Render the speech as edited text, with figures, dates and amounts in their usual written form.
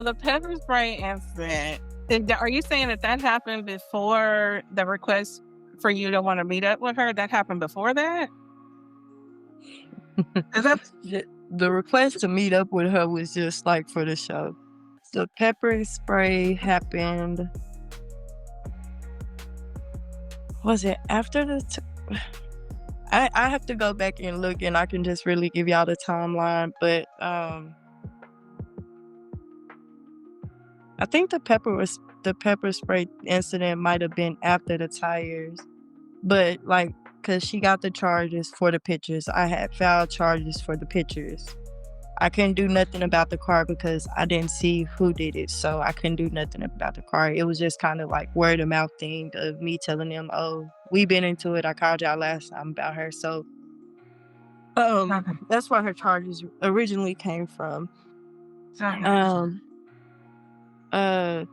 The pepper spray incident, are you saying that that happened before the request for you to wanna meet up with her? That happened before that? 'Cause that's The request to meet up with her was just, like, for the show. The pepper spray happened was it after the t I have to go back and look, and I can just really give y'all the timeline, but, I think the pepper spray incident might have been after the tires, but, like, cause she got the charges for the pictures, I had filed charges for the pictures. I couldn't do nothing about the car because I didn't see who did it, so I couldn't do nothing about the car. It was just kinda like word of mouth thing of me telling them, "Oh, we been into it, I called y'all last time about her," so, okay. that's where her charges originally came from. So Um, uh